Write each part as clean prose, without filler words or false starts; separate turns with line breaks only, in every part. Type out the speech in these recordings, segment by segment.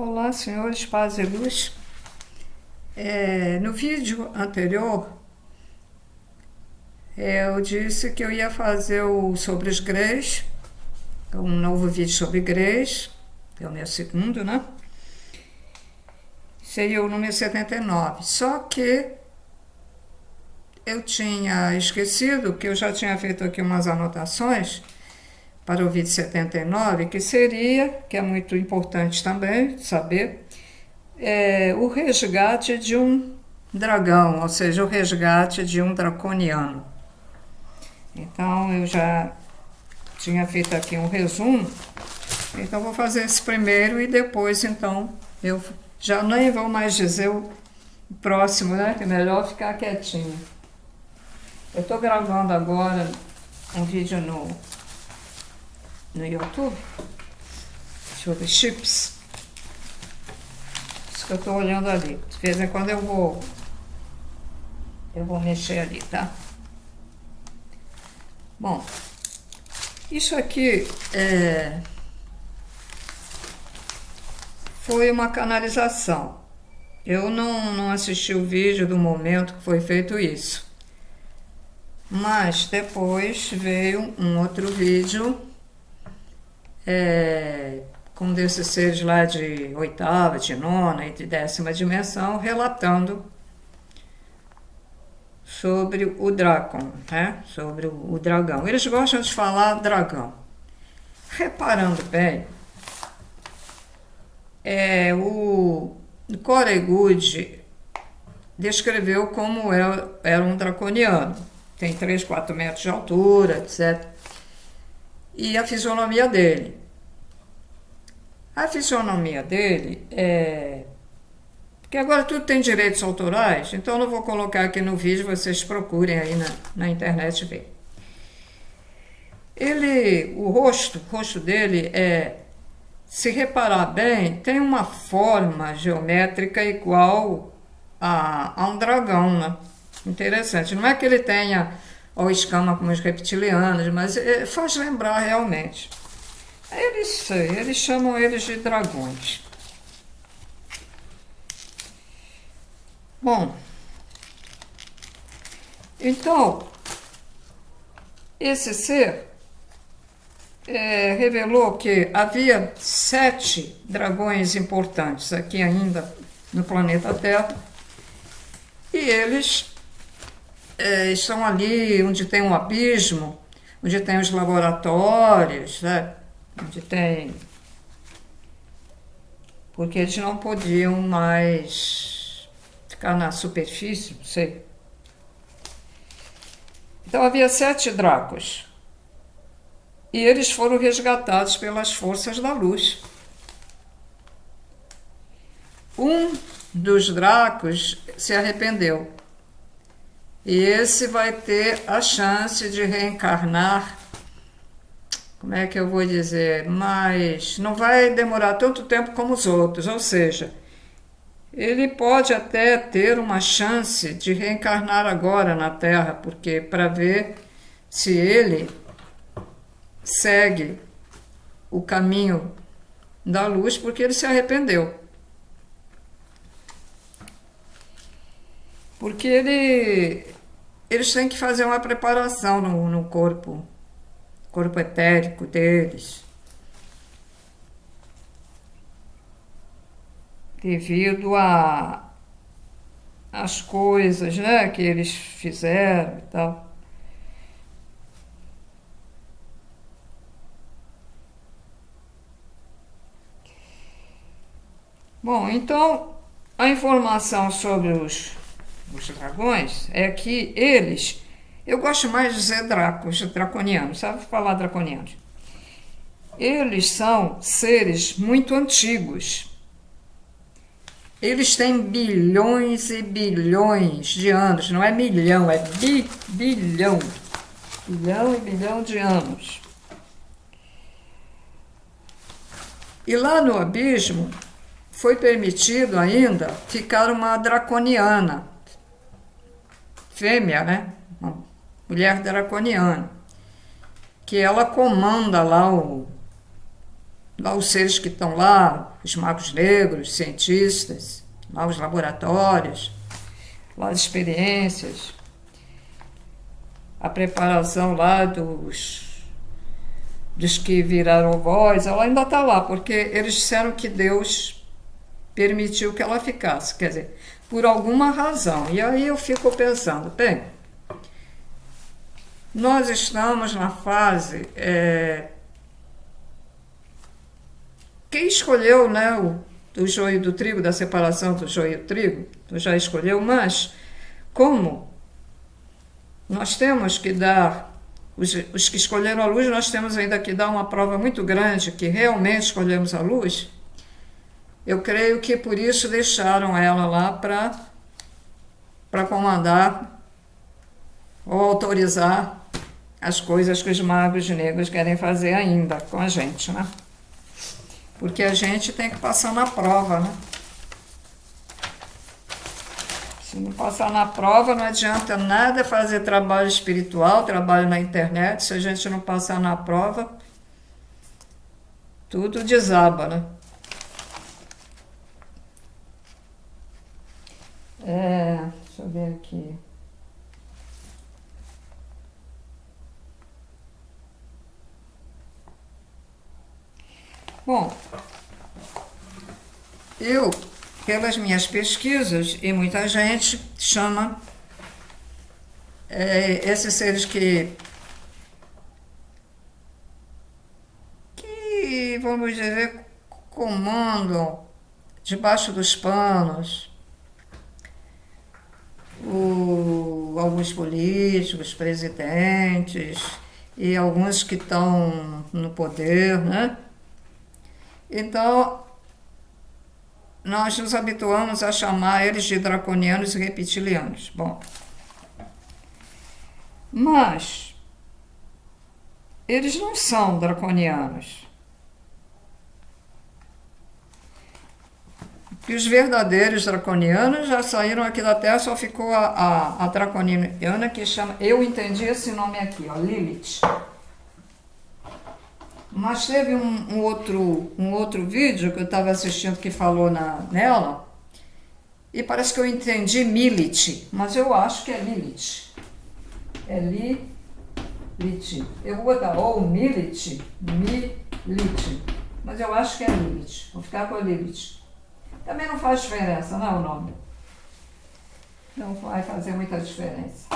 Olá, senhores, paz e luz. No vídeo anterior, eu disse que eu ia fazer sobre os greys, um novo vídeo sobre greys, que é o meu segundo, né? Seria o número 79. Só que eu tinha esquecido que eu já tinha feito aqui umas anotações para o vídeo 79, que é muito importante também saber, o resgate de um dragão, ou seja, o resgate de um draconiano. Então eu já tinha feito aqui um resumo, então vou fazer esse primeiro e depois então eu já nem vou mais dizer o próximo, né? Que é melhor ficar quietinho. Eu estou gravando agora um vídeo no YouTube sobre chips. Isso que eu estou olhando ali. De vez em quando eu vou mexer ali, tá? Bom, isso aqui foi uma canalização. Eu não assisti o vídeo do momento que foi feito isso. Mas depois veio um outro vídeo com desses seres lá de oitava, de nona e de 10ª dimensão, relatando sobre o Drácon, né? Sobre o dragão. Eles gostam de falar dragão. Reparando bem, o Corey Goode descreveu como era um draconiano. Tem 3, 4 metros de altura, etc. E a fisionomia dele. A fisionomia dele porque agora tudo tem direitos autorais, então eu não vou colocar aqui no vídeo, vocês procurem aí na internet ver. O rosto dele se reparar bem, tem uma forma geométrica igual a um dragão, né? Interessante. Não é que ele tenha escama como os reptilianos, mas faz lembrar realmente. Eles chamam eles de dragões. Bom, então, esse ser revelou que havia 7 dragões importantes aqui ainda no planeta Terra, e eles estão ali onde tem um abismo, onde tem os laboratórios, né? Onde tem... Porque eles não podiam mais ficar na superfície, não sei. Então havia 7 dracos. E eles foram resgatados pelas forças da luz. Um dos dracos se arrependeu. E esse vai ter a chance de reencarnar, como é que eu vou dizer, mas não vai demorar tanto tempo como os outros, ou seja, ele pode até ter uma chance de reencarnar agora na Terra, porque para ver se ele segue o caminho da luz, porque ele se arrependeu. Porque eles têm que fazer uma preparação no corpo etérico deles, devido às coisas, né, que eles fizeram e tal. Bom, então a informação sobre os dragões é que eles, eu gosto mais de dizer draconianos, sabe falar draconianos? Eles são seres muito antigos. Eles têm bilhões e bilhões de anos, não é milhão, é bilhão. Bilhão e bilhão de anos. E lá no abismo foi permitido ainda ficar uma draconiana, fêmea, né? Uma mulher draconiana, que ela comanda lá lá os seres que estão lá, os magos negros, cientistas, lá os laboratórios, lá as experiências, a preparação lá dos que viraram voz, ela ainda está lá, porque eles disseram que Deus permitiu que ela ficasse, quer dizer, por alguma razão. E aí eu fico pensando, bem, nós estamos na fase... quem escolheu, né, o joio do trigo, da separação do joio e do trigo, já escolheu, mas como nós temos que dar, os que escolheram a luz, nós temos ainda que dar uma prova muito grande que realmente escolhemos a luz. Eu creio que por isso deixaram ela lá para comandar ou autorizar as coisas que os magos negros querem fazer ainda com a gente, né? Porque a gente tem que passar na prova, né? Se não passar na prova, não adianta nada fazer trabalho espiritual, trabalho na internet. Se a gente não passar na prova, tudo desaba, né? Deixa eu ver aqui. Bom, eu, pelas minhas pesquisas, e muita gente chama esses seres que, vamos dizer, comandam debaixo dos panos alguns políticos, presidentes e alguns que estão no poder, né? Então, nós nos habituamos a chamar eles de draconianos e reptilianos. Bom, mas eles não são draconianos. E os verdadeiros draconianos já saíram aqui da Terra, só ficou a draconiana que chama... Eu entendi esse nome aqui, ó, Lilith. Mas teve um outro vídeo que eu estava assistindo que falou nela, e parece que eu entendi Milith, mas eu acho que é Lilith. É Lilith. Eu vou botar ou Milith, mas eu acho que é Lilith. Vou ficar com a Lilith. Também não faz diferença, não é o nome? Não vai fazer muita diferença.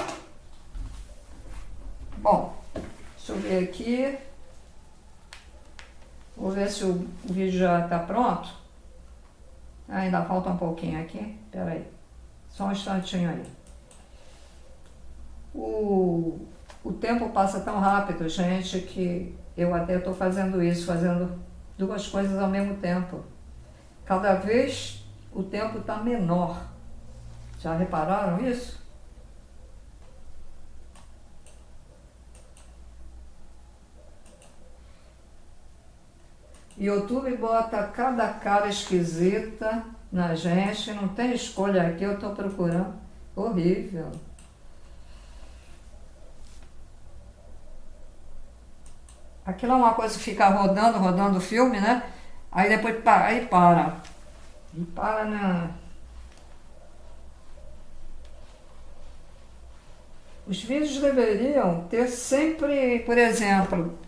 Bom, deixa eu ver aqui. Vou ver se o vídeo já está pronto. Ainda falta um pouquinho aqui. Espera aí. Só um instantinho aí. O tempo passa tão rápido, gente, que eu até estou fazendo isso, fazendo duas coisas ao mesmo tempo. Cada vez o tempo está menor. Já repararam isso? YouTube bota cada cara esquisita na gente, não tem escolha aqui, eu estou procurando. Horrível. Aquilo é uma coisa que fica rodando o filme, né? Aí depois aí para. E para na... Os vídeos deveriam ter sempre, por exemplo...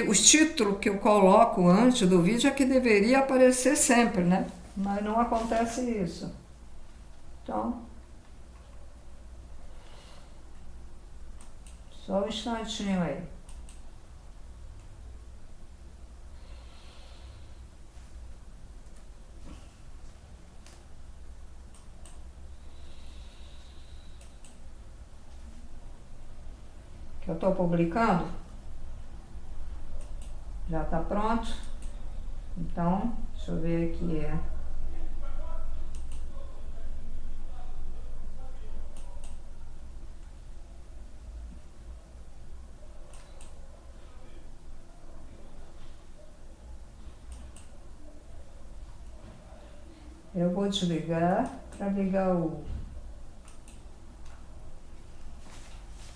os títulos que eu coloco antes do vídeo é que deveria aparecer sempre, né? Mas não acontece isso. Então, só um instantinho aí. Que eu estou publicando. Já está pronto. Então, deixa eu ver aqui. Eu vou desligar para ligar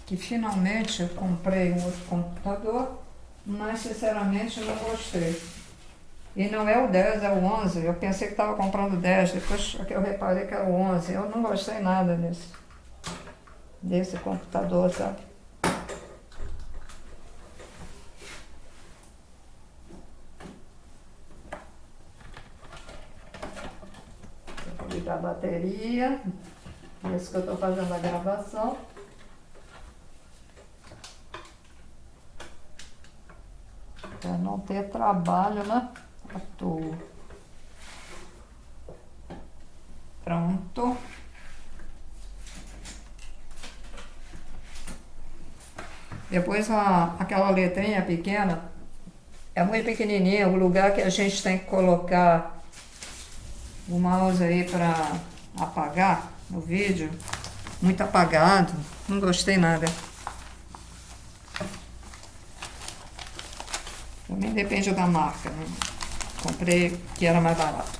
que finalmente eu comprei um outro computador, mas sinceramente não gostei. E não é o 10, é o 11. Eu pensei que estava comprando 10, depois que eu reparei que era o 11. Eu não gostei nada desse computador, sabe? Vou ligar a bateria. É isso que eu estou fazendo a gravação. Para não ter trabalho, né? À toa. Pronto. Depois aquela letrinha pequena é muito pequenininha, o lugar que a gente tem que colocar o mouse aí para apagar o vídeo, muito apagado, não gostei nada. Também depende da marca, né? Comprei que era mais barato.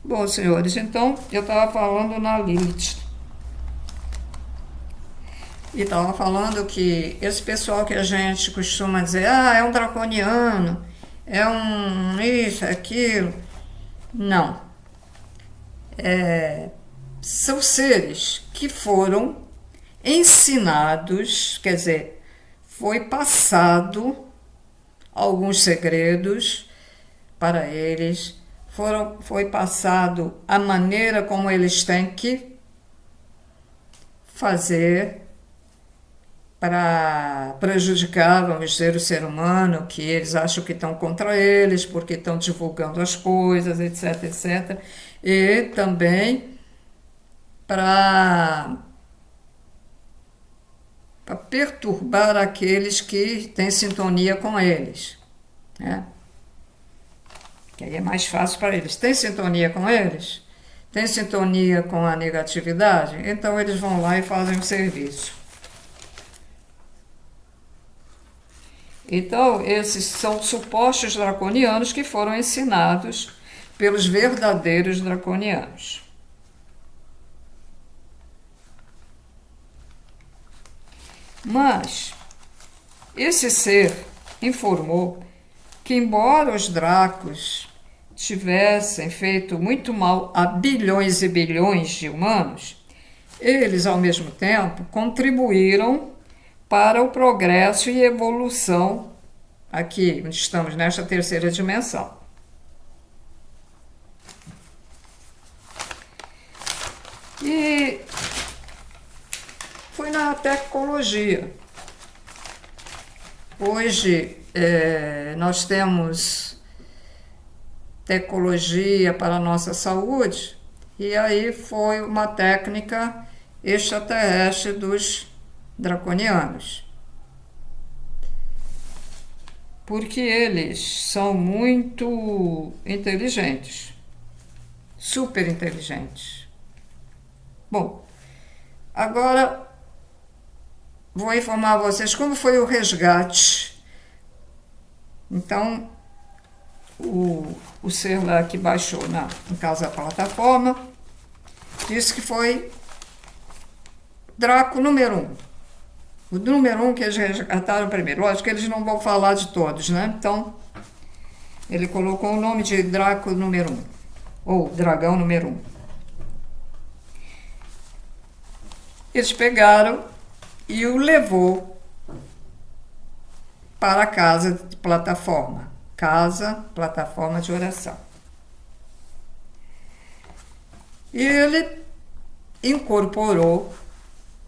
Bom, senhores, então eu estava falando na Lilith. E estava falando que esse pessoal que a gente costuma dizer, é um draconiano, é um isso, aquilo. Não. São seres que foram ensinados, quer dizer, foi passado alguns segredos para eles, foi passado a maneira como eles têm que fazer para prejudicar, vamos dizer, o ser humano, que eles acham que estão contra eles, porque estão divulgando as coisas, etc, etc. E também para perturbar aqueles que têm sintonia com eles, né? Que aí é mais fácil para eles. Tem sintonia com eles? Tem sintonia com a negatividade? Então eles vão lá e fazem o serviço. Então, esses são supostos draconianos que foram ensinados pelos verdadeiros draconianos. Mas esse ser informou que, embora os dracos tivessem feito muito mal a bilhões e bilhões de humanos, eles, ao mesmo tempo, contribuíram para o progresso e evolução aqui, onde estamos nesta terceira dimensão. E foi na tecnologia. Hoje nós temos tecnologia para a nossa saúde, e aí foi uma técnica extraterrestre dos draconianos. Porque eles são muito inteligentes, super inteligentes. Bom, agora vou informar vocês como foi o resgate. Então, o ser lá que baixou no caso da plataforma disse que foi Draco número 1. O número 1 que eles resgataram primeiro. Lógico que eles não vão falar de todos, né? Então, ele colocou o nome de Draco número 1, ou Dragão número 1. Eles pegaram e o levou para a casa de plataforma. Casa, plataforma de oração. E ele incorporou.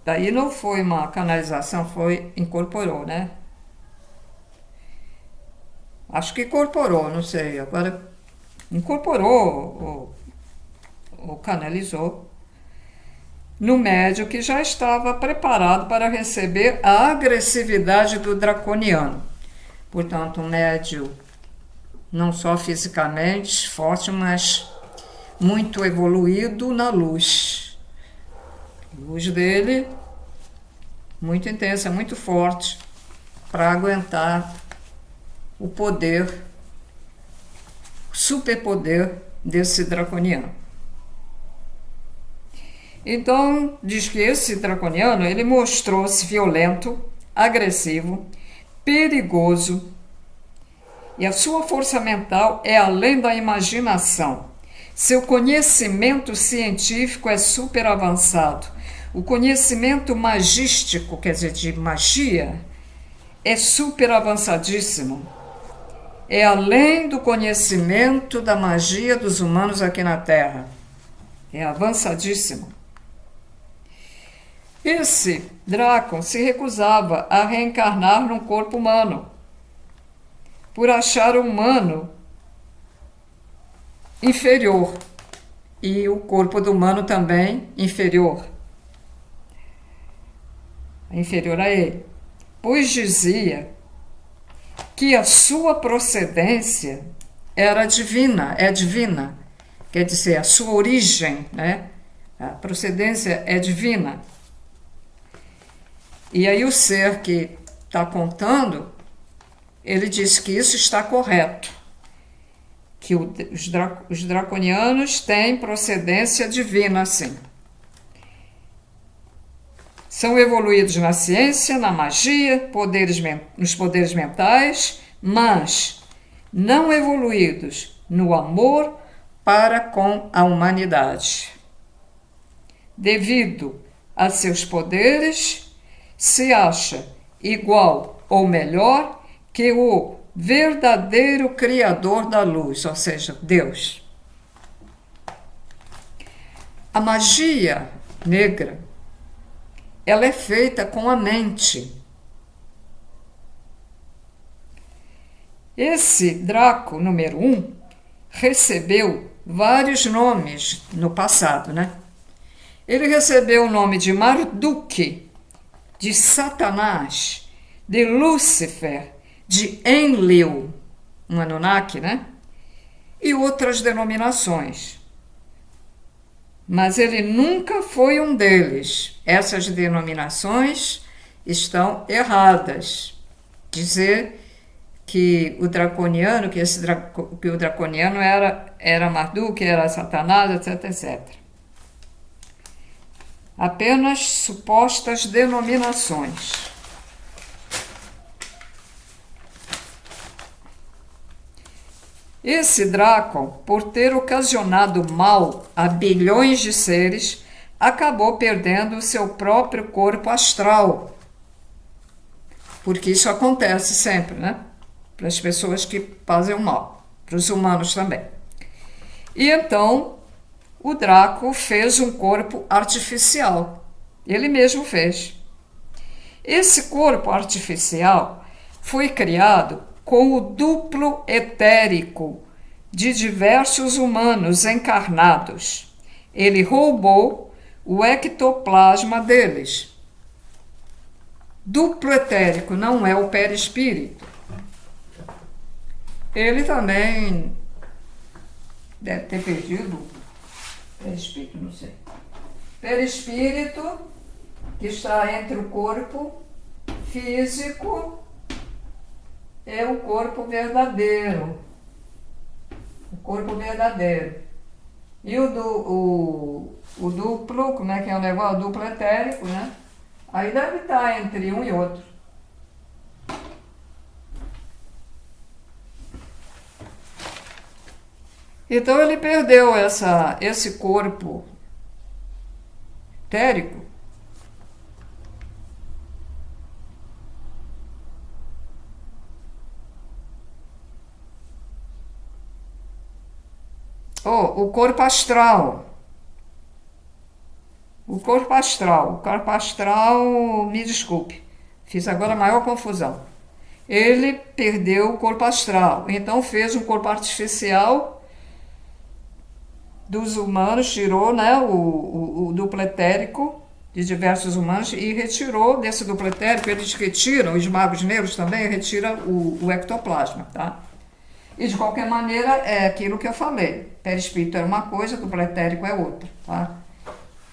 Daí não foi uma canalização, incorporou, né? Acho que incorporou, não sei. Agora, incorporou ou canalizou no médium que já estava preparado para receber a agressividade do draconiano. Portanto, um médium não só fisicamente forte, mas muito evoluído na luz. A luz dele muito intensa, muito forte, para aguentar o poder, o superpoder desse draconiano. Então, diz que esse draconiano, ele mostrou-se violento, agressivo, perigoso E a sua força mental é além da imaginação. Seu conhecimento científico é super avançado. O conhecimento magístico, quer dizer, de magia, é super avançadíssimo. É além do conhecimento da magia dos humanos aqui na Terra. É avançadíssimo. Esse Drácon se recusava a reencarnar num corpo humano, por achar o humano inferior e o corpo do humano também inferior a ele, pois dizia que a sua procedência era divina, é divina, quer dizer, a sua origem, né? A procedência é divina. E aí o ser que está contando, ele diz que isso está correto, que os draconianos têm procedência divina, sim. São evoluídos na ciência, na magia, nos poderes mentais, mas não evoluídos no amor para com a humanidade. Devido a seus poderes, se acha igual ou melhor que o verdadeiro Criador da luz, ou seja, Deus. A magia negra, ela é feita com a mente. Esse Draco número 1 recebeu vários nomes no passado, né? Ele recebeu o nome de Marduk, de Satanás, de Lúcifer, de Enlil, um Anunnaki, né? E outras denominações. Mas ele nunca foi um deles. Essas denominações estão erradas. Dizer que o draconiano, que o draconiano era Marduk, era Satanás, etc, etc. Apenas supostas denominações. Esse Drácon, por ter ocasionado mal a bilhões de seres, acabou perdendo o seu próprio corpo astral. Porque isso acontece sempre, né? Para as pessoas que fazem o mal, para os humanos também. E então, o Draco fez um corpo artificial. Ele mesmo fez. Esse corpo artificial foi criado com o duplo etérico de diversos humanos encarnados. Ele roubou o ectoplasma deles. Duplo etérico não é o perispírito. Ele também deve ter perdido perispírito, não sei. Perispírito, que está entre o corpo físico, é o corpo verdadeiro. O corpo verdadeiro. E o duplo, como é que é o negócio? O duplo etérico, né? Aí deve estar entre um e outro. Então ele perdeu esse corpo etérico. O corpo astral. O corpo astral, me desculpe, fiz agora a maior confusão. Ele perdeu o corpo astral, então fez um corpo artificial dos humanos, tirou, né, o duplo etérico de diversos humanos e retirou desse duplo etérico, eles retiram, os magos negros também retiram o ectoplasma, tá? E de qualquer maneira é aquilo que eu falei, perispírito é uma coisa, duplo etérico é outra, tá?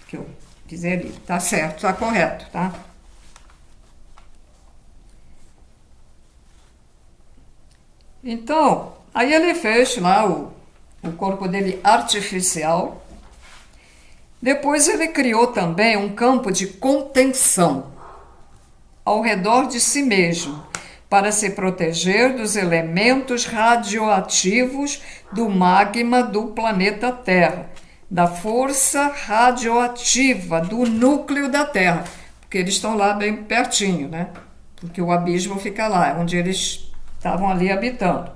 Que eu dizer ali, tá certo, tá correto, tá? Então, aí ele fez lá o corpo dele artificial. Depois ele criou também um campo de contenção ao redor de si mesmo, para se proteger dos elementos radioativos do magma do planeta Terra, da força radioativa do núcleo da Terra, porque eles estão lá bem pertinho, né? Porque o abismo fica lá, onde eles estavam ali habitando.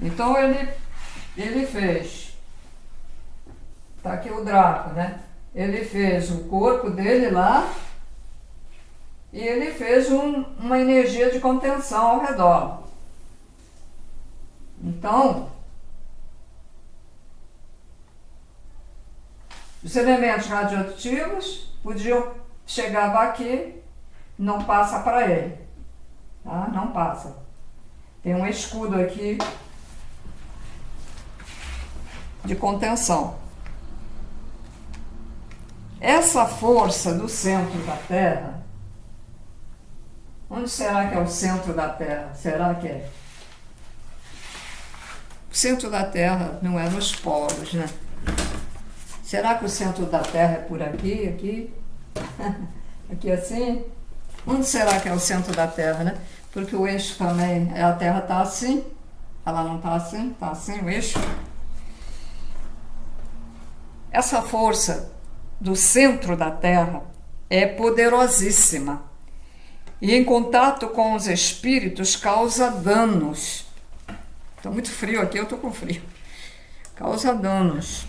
Então ele fez, tá aqui o Draco, né? Ele fez o corpo dele lá e ele fez uma energia de contenção ao redor. Então, os elementos radioativos podiam chegar aqui, não passa para ele, tá? Não passa. Tem um escudo aqui de contenção. Essa força do centro da Terra, onde será que é o centro da Terra? Será que é? O centro da Terra não é nos polos, né? Será que o centro da Terra é por aqui, aqui? Aqui assim? Onde será que é o centro da Terra, né? Porque o eixo também, a Terra está assim, ela não está assim o eixo. Essa força do centro da Terra é poderosíssima e em contato com os espíritos causa danos. Está muito frio aqui, eu estou com frio. Causa danos.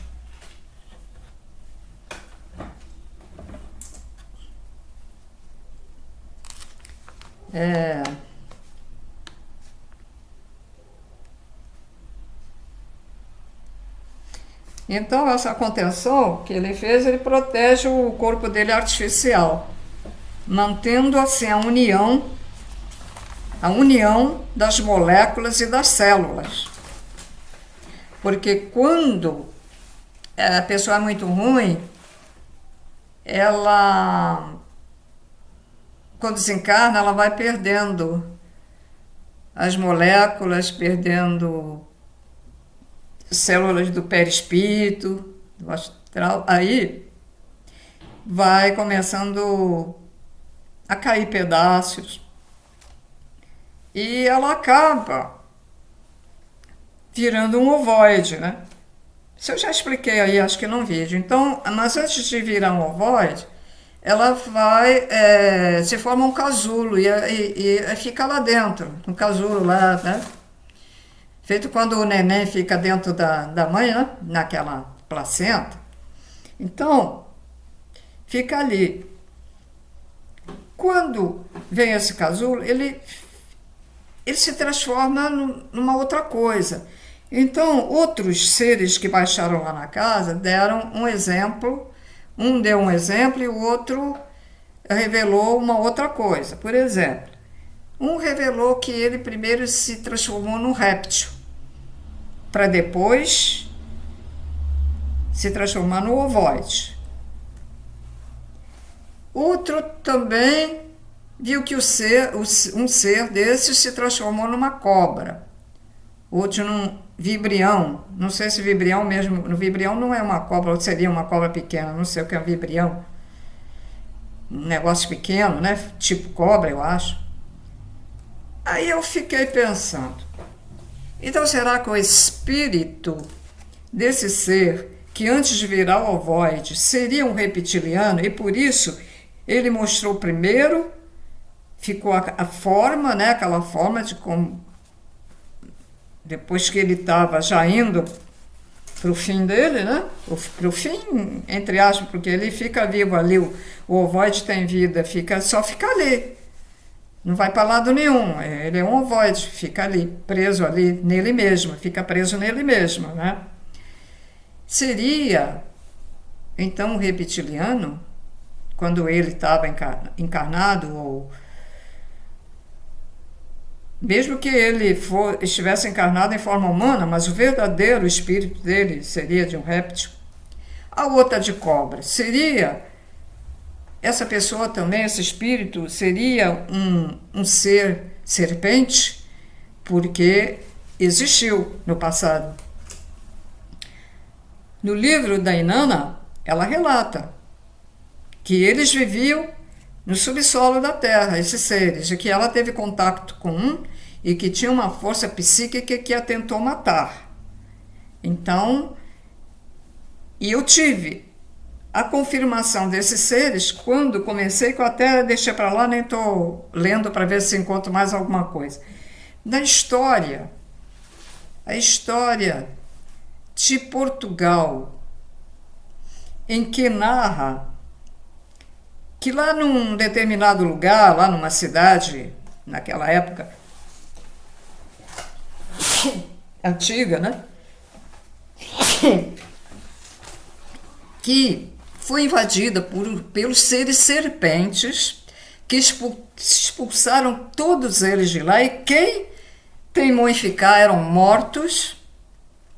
Então, essa contenção que ele fez, ele protege o corpo dele artificial, mantendo assim a união das moléculas e das células. Porque quando a pessoa é muito ruim, ela, quando desencarna, ela vai perdendo as moléculas, perdendo células do perispírito, do astral, aí vai começando a cair pedaços e ela acaba virando um ovoide, né? Isso eu já expliquei aí, acho que num vídeo. Então, mas antes de virar um ovoide, ela vai, se forma um casulo e fica lá dentro, um casulo lá, né? Feito quando o neném fica dentro da mãe, né? Naquela placenta. Então, fica ali. Quando vem esse casulo, ele se transforma numa outra coisa. Então, outros seres que baixaram lá na casa deram um exemplo. Um deu um exemplo e o outro revelou uma outra coisa. Por exemplo, um revelou que ele primeiro se transformou num réptil, para depois se transformar no ovoide. Outro também viu que um ser desse se transformou numa cobra. Outro num vibrião. Não sei se vibrião mesmo. No vibrião não é uma cobra, ou seria uma cobra pequena. Não sei o que é um vibrião. Um negócio pequeno, né? Tipo cobra, eu acho. Aí eu fiquei pensando. Então, será que o espírito desse ser, que antes de virar o ovoide, seria um reptiliano e por isso ele mostrou primeiro, ficou a forma, né, aquela forma de como, depois que ele estava já indo para o fim dele, né, para o fim, entre aspas, porque ele fica vivo ali, o ovoide tem vida, só fica ali. Não vai para lado nenhum, ele é um ovoide, fica ali, preso ali nele mesmo, fica preso nele mesmo, né? Seria, então, um reptiliano, quando ele estava encarnado, ou mesmo que ele estivesse encarnado em forma humana, mas o verdadeiro espírito dele seria de um réptil. A outra de cobra seria... Essa pessoa também, esse espírito, seria um ser serpente, porque existiu no passado. No livro da Inanna, ela relata que eles viviam no subsolo da Terra, esses seres, e que ela teve contato com um e que tinha uma força psíquica que a tentou matar. Então, e eu tive a confirmação desses seres quando comecei, que eu até deixei para lá, nem estou lendo para ver se encontro mais alguma coisa. Na história, a história de Portugal, em que narra que lá num determinado lugar, lá numa cidade, naquela época antiga, né? Que foi invadida pelos seres serpentes, que expulsaram todos eles de lá, e quem teimou em ficar eram mortos,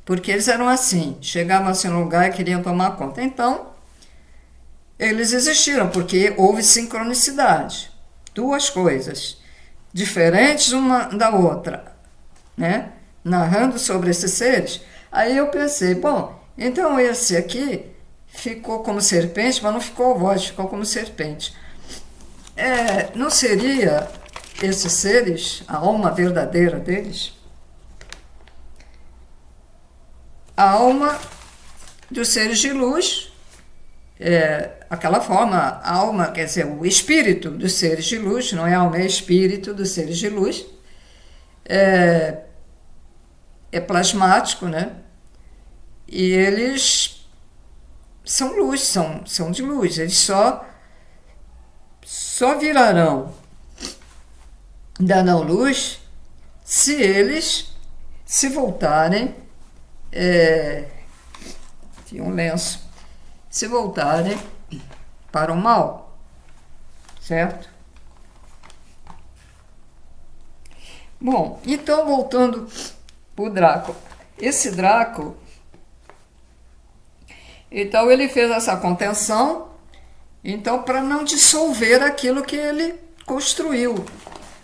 porque eles eram assim, chegavam assim no lugar e queriam tomar conta. Então, eles existiram, porque houve sincronicidade. Duas coisas diferentes uma da outra, né? Narrando sobre esses seres. Aí eu pensei, bom, então esse aqui ficou como serpente, mas não ficou voz, ficou como serpente. Não seria esses seres a alma verdadeira deles? A alma dos seres de luz, aquela forma, a alma, quer dizer, o espírito dos seres de luz, não é alma, é espírito dos seres de luz, é plasmático, né? E eles são luz, são de luz, eles só virarão da não-luz se eles se voltarem, tinha um lenço, se voltarem para o mal, certo? Bom, então voltando para o Draco. Esse Draco, então ele fez essa contenção, então para não dissolver aquilo que ele construiu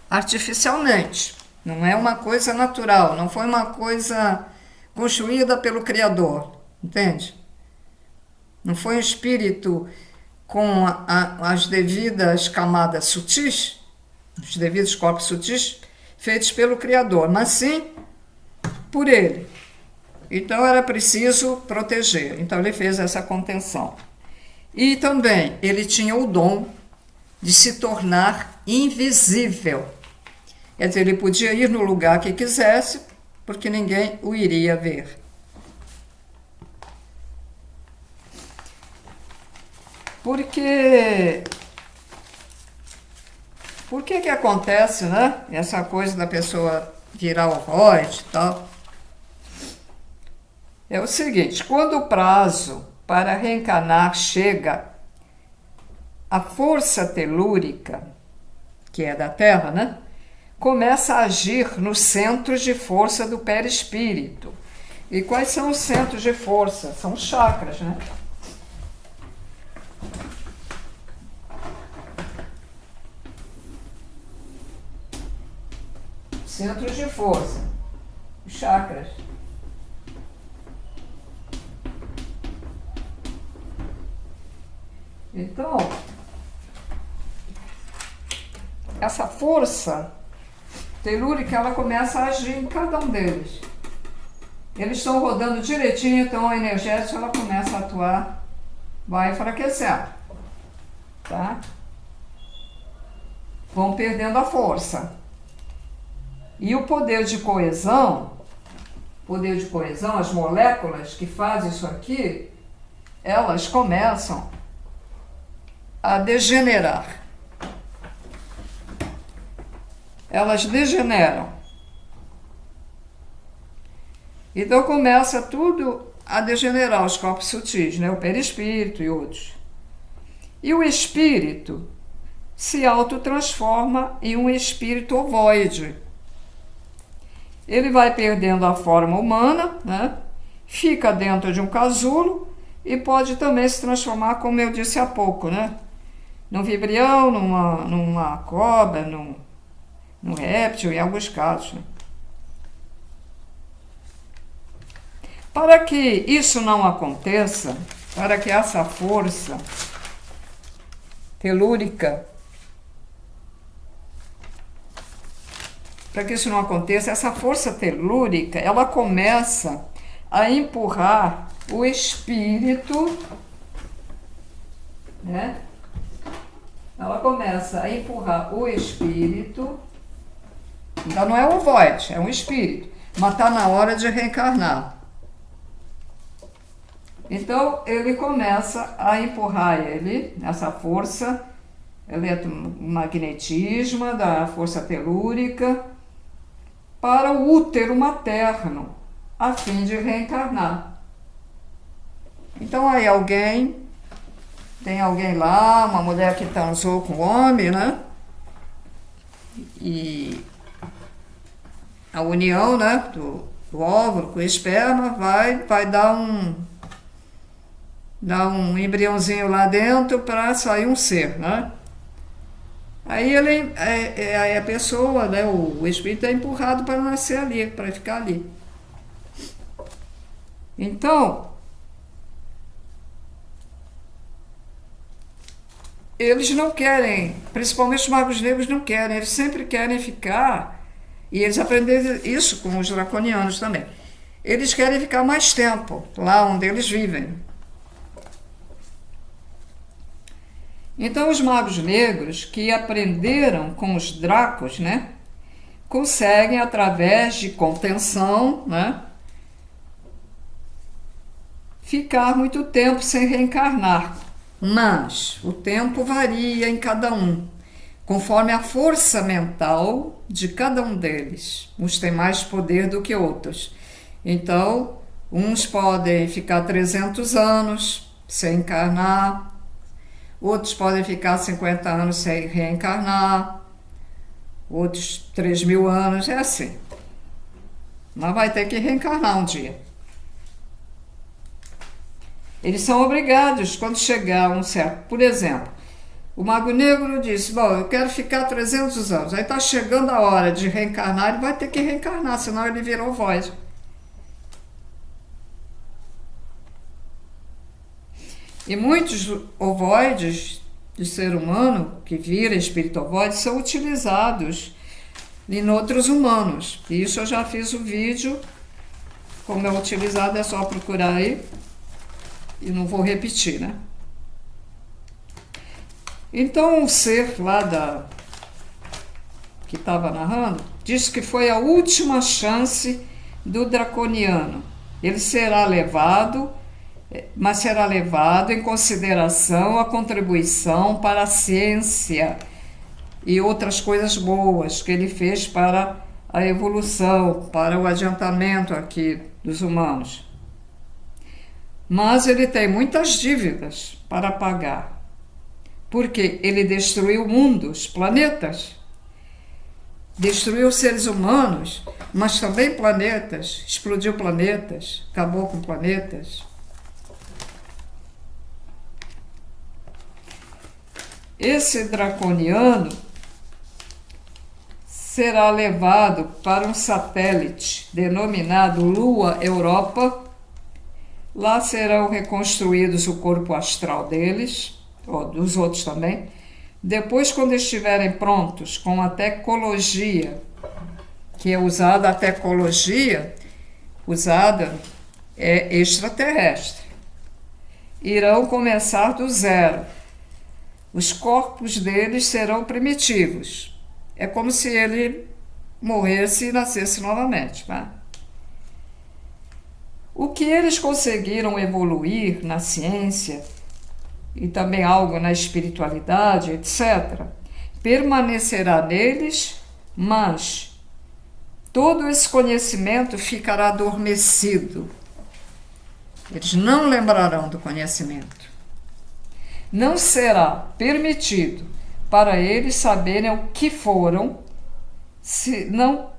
artificialmente. Não é uma coisa natural, não foi uma coisa construída pelo Criador, entende? Não foi um espírito com as devidas camadas sutis, os devidos corpos sutis, feitos pelo Criador, mas sim por ele. Então era preciso proteger, então ele fez essa contenção. E também ele tinha o dom de se tornar invisível. Quer dizer, ele podia ir no lugar que quisesse, porque ninguém o iria ver. Por que acontece, né? Essa coisa da pessoa virar ovoide e tal. É o seguinte, quando o prazo para reencarnar chega, a força telúrica, que é da Terra, né? Começa a agir nos centros de força do perispírito. E quais são os centros de força? São os chakras, né? Centros de força, os chakras. Então, essa força telúrica, ela começa a agir em cada um deles. Eles estão rodando direitinho, então a energética ela começa a atuar, vai enfraquecendo, tá? Vão perdendo a força. E o poder de coesão, as moléculas que fazem isso aqui, elas começam a degenerar. Elas degeneram. Então começa tudo a degenerar, os corpos sutis, né? O perispírito e outros. E o espírito se autotransforma em um espírito ovoide. Ele vai perdendo a forma humana, né? Fica dentro de um casulo e pode também se transformar, como eu disse há pouco, né? Num vibrião, numa cobra, num réptil, em alguns casos. Né? Para que isso não aconteça, para que essa força telúrica para que isso não aconteça, essa força telúrica, ela começa a empurrar o espírito, né? Ela começa a empurrar o espírito, então não é o void, é um espírito, mas está na hora de reencarnar. Então ele começa a empurrar ele, essa força eletromagnetismo da força telúrica, para o útero materno, a fim de reencarnar. Então aí tem alguém lá, uma mulher que transou com o homem, né? E a união, né, do óvulo com o esperma vai dar um embriãozinho lá dentro para sair um ser, né? Aí a pessoa, né, o espírito é empurrado para nascer ali, para ficar ali. Então, eles não querem, principalmente os magos negros não querem, eles sempre querem ficar, e eles aprenderam isso com os draconianos também. Eles querem ficar mais tempo lá onde eles vivem. Então, os magos negros que aprenderam com os dracos, né, conseguem, através de contenção, né, ficar muito tempo sem reencarnar. Mas o tempo varia em cada um, conforme a força mental de cada um deles. Uns têm mais poder do que outros. Então, uns podem ficar 300 anos sem encarnar, outros podem ficar 50 anos sem reencarnar, outros 3.000 anos, é assim. Mas vai ter que reencarnar um dia. Eles são obrigados, quando chegar um certo... Por exemplo, o Mago Negro disse, bom, eu quero ficar 300 anos. Aí está chegando a hora de reencarnar, ele vai ter que reencarnar, senão ele virou void. E muitos ovoides de ser humano, que vira espírito ovoide, são utilizados em outros humanos. E isso eu já fiz o vídeo, como é utilizado, é só procurar aí. E não vou repetir, né? Então, o ser lá que estava narrando, disse que foi a última chance do draconiano. Ele será levado, mas será levado em consideração a contribuição para a ciência e outras coisas boas que ele fez para a evolução, para o adiantamento aqui dos humanos. Mas ele tem muitas dívidas para pagar, porque ele destruiu mundos, planetas, destruiu seres humanos, mas também planetas, explodiu planetas, acabou com planetas. Esse draconiano será levado para um satélite denominado Lua Europa. Lá serão reconstruídos o corpo astral deles, ou dos outros também. Depois, quando estiverem prontos com a tecnologia, que é usada, a tecnologia usada é extraterrestre, irão começar do zero. Os corpos deles serão primitivos. É como se ele morresse e nascesse novamente, tá? O que eles conseguiram evoluir na ciência e também algo na espiritualidade, etc., permanecerá neles, mas todo esse conhecimento ficará adormecido. Eles não lembrarão do conhecimento. Não será permitido para eles saberem o que foram, senão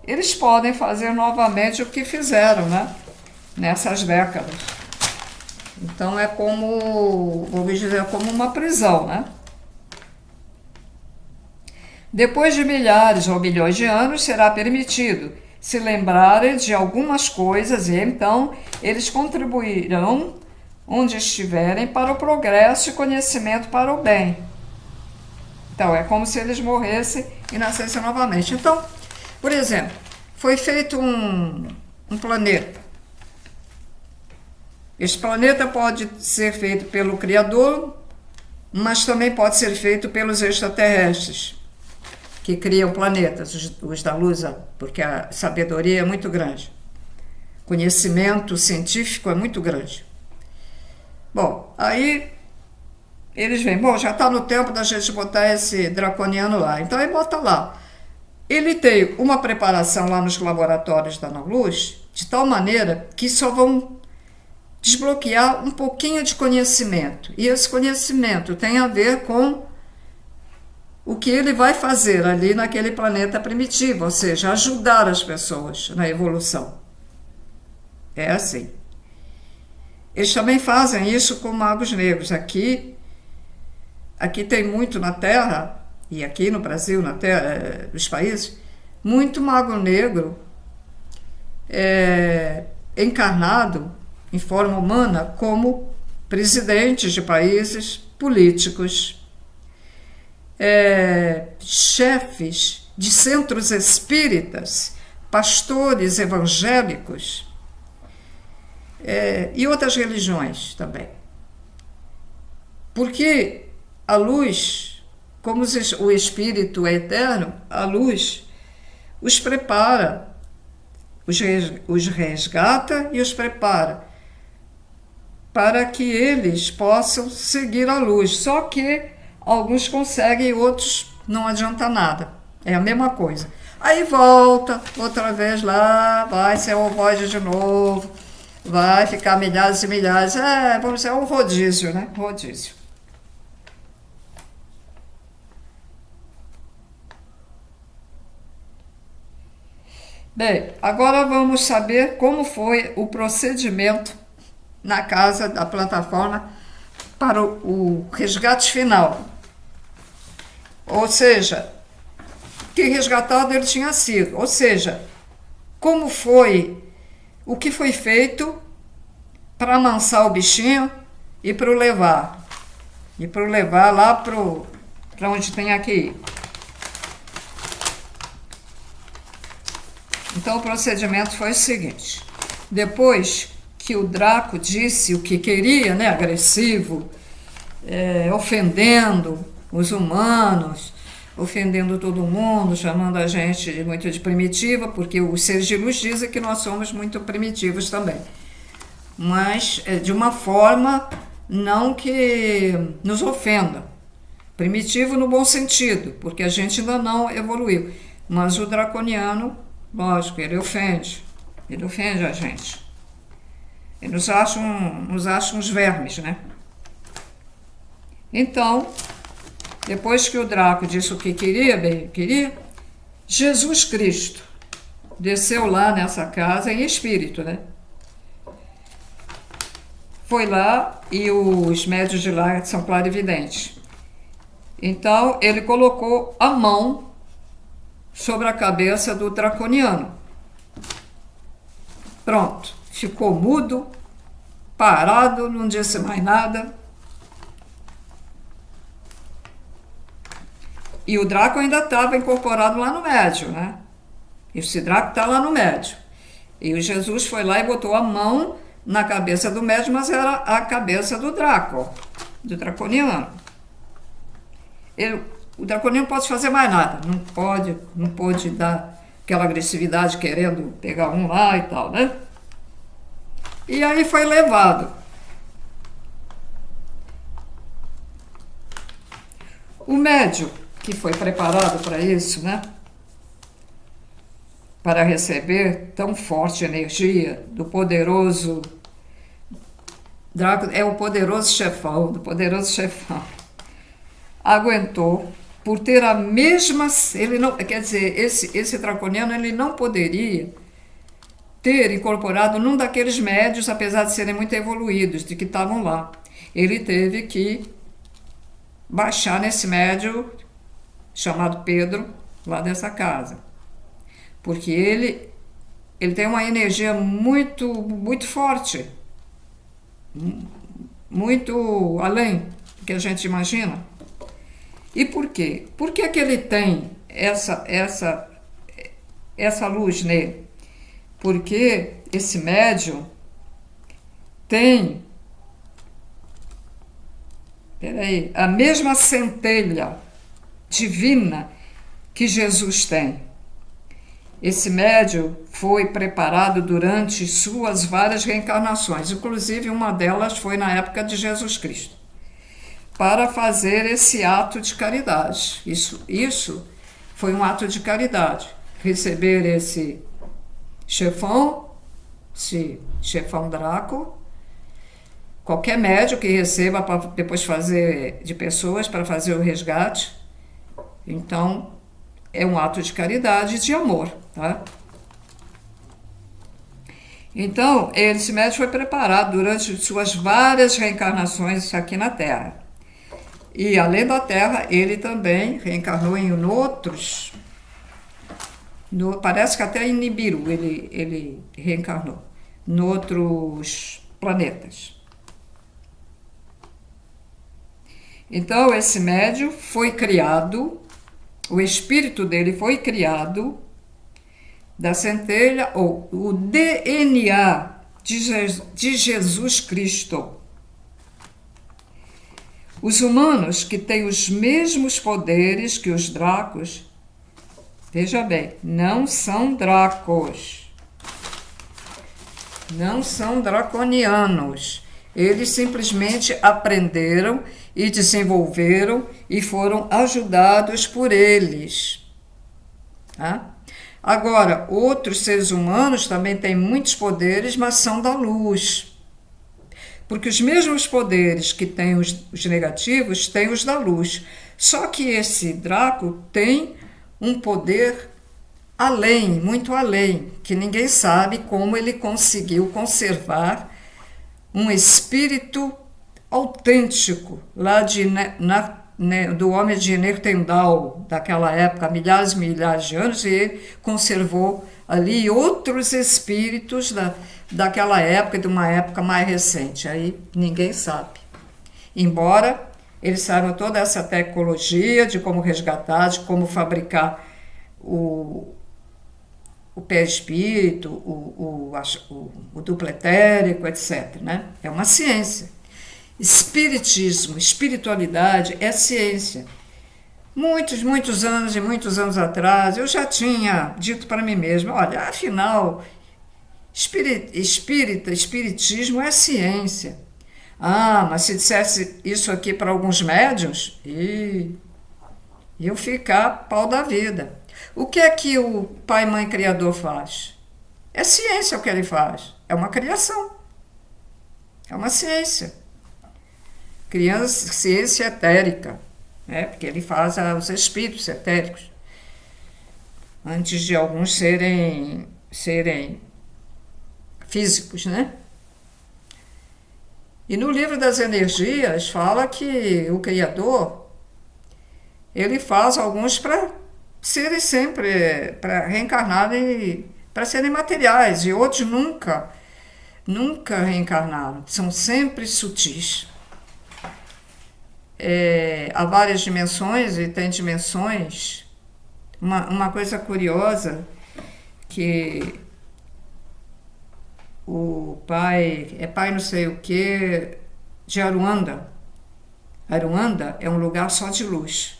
eles podem fazer novamente o que fizeram, né? Nessas décadas. Então é como, vou dizer, como uma prisão, né? Depois de milhares ou milhões de anos, será permitido se lembrarem de algumas coisas e então eles contribuirão onde estiverem para o progresso e conhecimento para o bem. Então, é como se eles morressem e nascessem novamente. Então, por exemplo, foi feito um planeta. Esse planeta pode ser feito pelo Criador, mas também pode ser feito pelos extraterrestres, que criam planetas, os da luz, porque a sabedoria é muito grande. O conhecimento científico é muito grande. Bom, aí eles vêm, já está no tempo da gente botar esse draconiano lá. Então aí bota lá. Ele tem uma preparação lá nos laboratórios da Ana Luz, de tal maneira que só vão desbloquear um pouquinho de conhecimento. E esse conhecimento tem a ver com o que ele vai fazer ali naquele planeta primitivo, ou seja, ajudar as pessoas na evolução. É assim. Eles também fazem isso com magos negros. Aqui tem muito na Terra, e aqui no Brasil, na Terra, nos países, muito mago negro encarnado em forma humana como presidentes de países, políticos, chefes de centros espíritas, pastores evangélicos e outras religiões também. Porque a luz, como o espírito é eterno, a luz os prepara, os resgata e os prepara para que eles possam seguir a luz. Só que alguns conseguem e outros não adianta nada. É a mesma coisa. Aí volta outra vez lá, vai ser o Void de novo, vai ficar milhares e milhares. Vamos dizer, é um rodízio, né? Rodízio. Bem, agora vamos saber como foi o procedimento na casa da plataforma para o resgate final. Ou seja, que resgatado ele tinha sido. Ou seja, como foi, o que foi feito para amansar o bichinho e para o levar. E para o levar lá para onde tem que ir. Então o procedimento foi o seguinte: depois que o Draco disse o que queria, né, agressivo, ofendendo os humanos, ofendendo todo mundo, chamando a gente muito de primitiva, porque os seres de luz dizem que nós somos muito primitivos também. Mas de uma forma não que nos ofenda. Primitivo no bom sentido, porque a gente ainda não evoluiu. Mas o draconiano, lógico, ele ofende a gente. Ele nos acha uns vermes, né? Então, depois que o Draco disse o que queria, Jesus Cristo desceu lá nessa casa em espírito, né? Foi lá e os médios de lá são clarividentes. Então, ele colocou a mão sobre a cabeça do draconiano. Pronto. Ficou mudo, parado, não disse mais nada. E o Draco ainda estava incorporado lá no médio, né? Esse Draco está lá no médio. E o Jesus foi lá e botou a mão na cabeça do médio, mas era a cabeça do Draco, do draconiano. O draconiano não pode fazer mais nada. Não pode dar aquela agressividade querendo pegar um lá e tal, né? E aí foi levado. O médium, que foi preparado para isso, né? Para receber tão forte energia do poderoso Draco, é o poderoso chefão, do poderoso chefão. Aguentou por ter a mesma, ele não, quer dizer, esse draconiano ele não poderia ter incorporado num daqueles médios, apesar de serem muito evoluídos, de que estavam lá. Ele teve que baixar nesse médio chamado Pedro, lá dessa casa. Porque ele tem uma energia muito, muito forte, muito além do que a gente imagina. E por quê? Por que que ele tem essa luz nele? Porque esse médium tem, a mesma centelha divina que Jesus tem. Esse médium foi preparado durante suas várias reencarnações, inclusive uma delas foi na época de Jesus Cristo, para fazer esse ato de caridade. Isso foi um ato de caridade. Receber esse chefão Draco, qualquer médium que receba para depois fazer de pessoas para fazer o resgate. Então, é um ato de caridade e de amor, tá? Então, esse médium foi preparado durante suas várias reencarnações aqui na Terra. E, além da Terra, ele também reencarnou em outros... parece que até em Nibiru ele reencarnou, em outros planetas. Então, esse médium foi criado, o espírito dele foi criado da centelha, ou o DNA de Jesus Cristo. Os humanos que têm os mesmos poderes que os Dracos, veja bem, não são Dracos, não são draconianos. Eles simplesmente aprenderam e desenvolveram e foram ajudados por eles. Tá? Agora, outros seres humanos também têm muitos poderes, mas são da luz. Porque os mesmos poderes que têm os negativos, têm os da luz. Só que esse Draco tem um poder além, muito além, que ninguém sabe como ele conseguiu conservar um espírito autêntico lá do homem de Neandertal, daquela época, milhares e milhares de anos, e ele conservou ali outros espíritos daquela época, de uma época mais recente. Aí ninguém sabe. Embora eles saibam toda essa tecnologia de como resgatar, de como fabricar o perispírito, o duplo etérico, etc. Né? É uma ciência. Espiritismo, espiritualidade é ciência. Muitos anos atrás, eu já tinha dito para mim mesma, olha, afinal, espiritismo é ciência. Ah, mas se dissesse isso aqui para alguns médiuns, eu ficar pau da vida. O que é que o Pai, Mãe, Criador faz? É ciência o que ele faz. É uma criação. É uma ciência. Ciência etérica. Né? Porque ele faz os espíritos etéricos. Antes de alguns serem físicos, né? E no livro das energias fala que o Criador, ele faz alguns para serem sempre, para reencarnarem, para serem materiais, e outros nunca reencarnaram, são sempre sutis. Há várias dimensões, e tem dimensões. Uma coisa curiosa, que o pai não sei o que, de Aruanda. Aruanda é um lugar só de luz.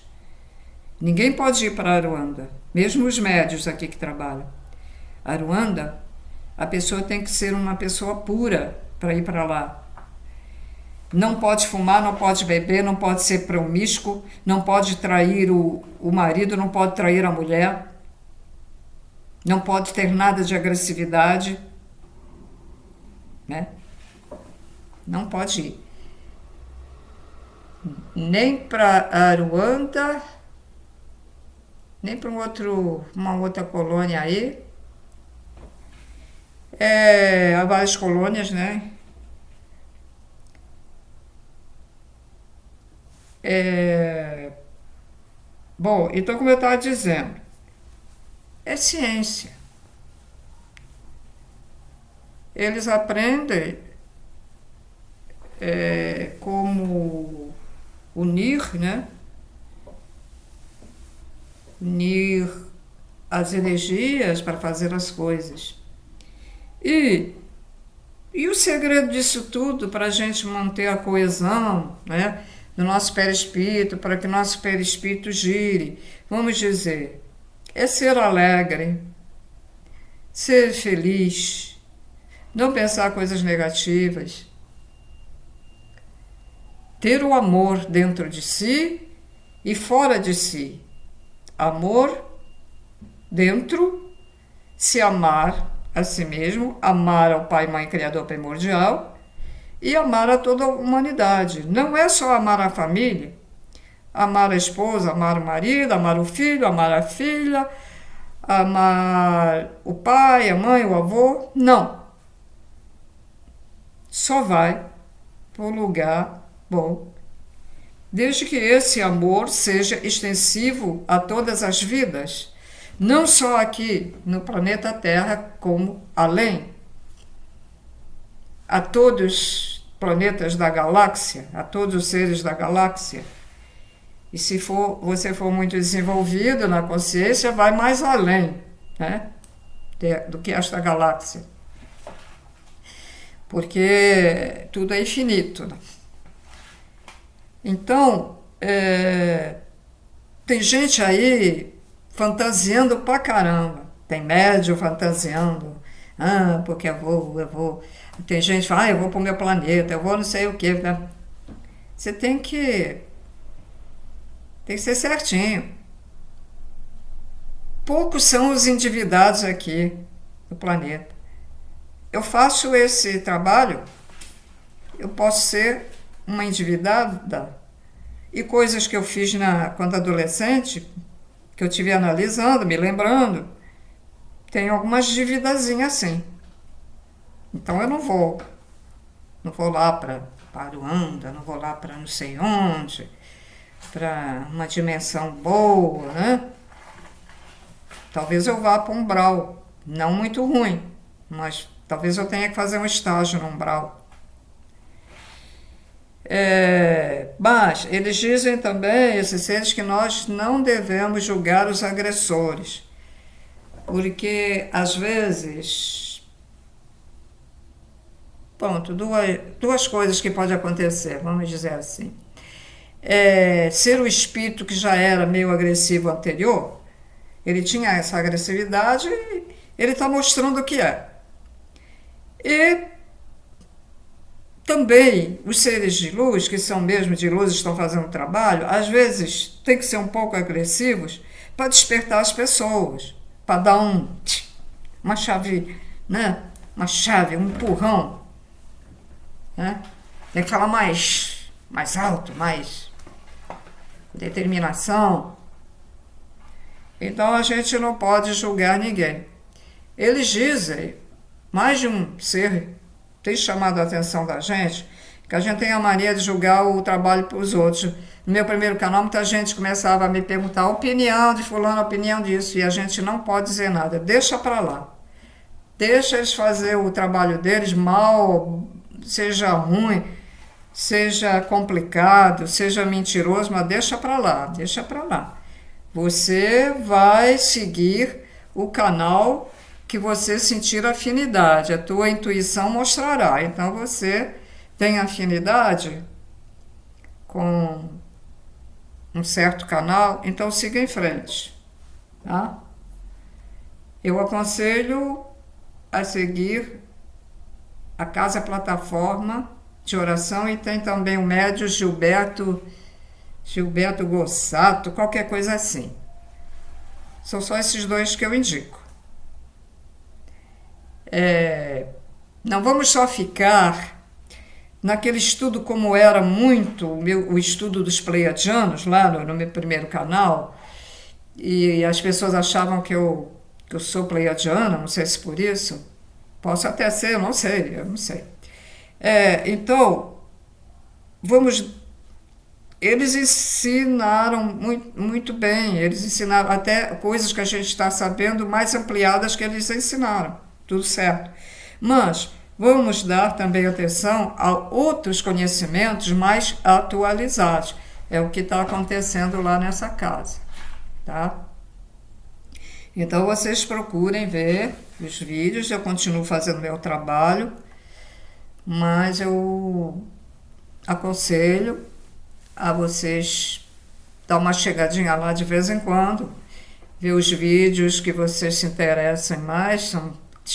Ninguém pode ir para Aruanda, mesmo os médios aqui que trabalham. Aruanda, a pessoa tem que ser uma pessoa pura para ir para lá. Não pode fumar, não pode beber, não pode ser promíscuo, não pode trair o marido, não pode trair a mulher, não pode ter nada de agressividade, né? Não pode ir. Nem para Aruanda, nem para uma outra colônia aí. Há várias colônias, né? Bom, então, como eu estava dizendo, é ciência. Eles aprendem como unir, né? unir as energias para fazer as coisas. E o segredo disso tudo, para a gente manter a coesão, né, do nosso perispírito, para que nosso perispírito gire, vamos dizer, é ser alegre, ser feliz, não pensar coisas negativas, ter o amor dentro de si e fora de si. Amor dentro, se amar a si mesmo, amar ao Pai, Mãe, Criador primordial e amar a toda a humanidade. Não é só amar a família, amar a esposa, amar o marido, amar o filho, amar a filha, amar o pai, a mãe, o avô. Não. Só vai para o lugar bom, desde que esse amor seja extensivo a todas as vidas, não só aqui no planeta Terra, como além, a todos os planetas da galáxia, a todos os seres da galáxia. E se você for muito desenvolvido na consciência, vai mais além, né, do que esta galáxia. Porque tudo é infinito, né? Então, tem gente aí fantasiando pra caramba. Tem médium fantasiando. Porque eu vou. Tem gente que fala, eu vou pro meu planeta, eu vou não sei o quê. Você tem que ser certinho. Poucos são os endividados aqui no planeta. Eu faço esse trabalho, eu posso ser uma endividada, e coisas que eu fiz quando adolescente, que eu estive analisando, me lembrando, tem algumas dívidazinhas assim. Então eu não vou lá para Aruanda, não vou lá para não sei onde, para uma dimensão boa, né? Talvez eu vá para um umbral, não muito ruim, mas talvez eu tenha que fazer um estágio no umbral. Mas eles dizem também, esses seres, que nós não devemos julgar os agressores, porque às vezes, pronto, duas coisas que podem acontecer, vamos dizer assim. Ser o espírito que já era meio agressivo anterior, ele tinha essa agressividade, ele está mostrando o que é. E também os seres de luz, que são mesmo de luz, estão fazendo trabalho, às vezes tem que ser um pouco agressivos para despertar as pessoas, para dar uma chave, né? Uma chave, um empurrão, né? Tem que falar mais alto, mais determinação. Então a gente não pode julgar ninguém. Eles dizem, mais de um ser tem chamado a atenção da gente, que a gente tem a mania de julgar o trabalho para os outros. No meu primeiro canal, muita gente começava a me perguntar a opinião de fulano, a opinião disso, e a gente não pode dizer nada. Deixa para lá. Deixa eles fazer o trabalho deles, mal, seja ruim, seja complicado, seja mentiroso, mas deixa para lá, deixa para lá. Você vai seguir o canal que você sentir afinidade, a tua intuição mostrará. Então você tem afinidade com um certo canal, então siga em frente, tá? Eu aconselho a seguir a Casa Plataforma de Oração, e tem também o médium Gilberto Gossato, qualquer coisa assim. São só esses dois que eu indico. Não vamos só ficar naquele estudo como era muito o estudo dos pleiadianos, lá no meu primeiro canal, e as pessoas achavam que eu sou pleiadiana, não sei se por isso, posso até ser, eu não sei. Então, eles ensinaram muito bem, eles ensinaram até coisas que a gente está sabendo mais ampliadas que eles ensinaram. Tudo certo. Mas vamos dar também atenção a outros conhecimentos mais atualizados. É o que está acontecendo lá nessa casa, tá? Então vocês procurem ver os vídeos, eu continuo fazendo meu trabalho, mas eu aconselho a vocês dar uma chegadinha lá de vez em quando, ver os vídeos que vocês se interessem mais,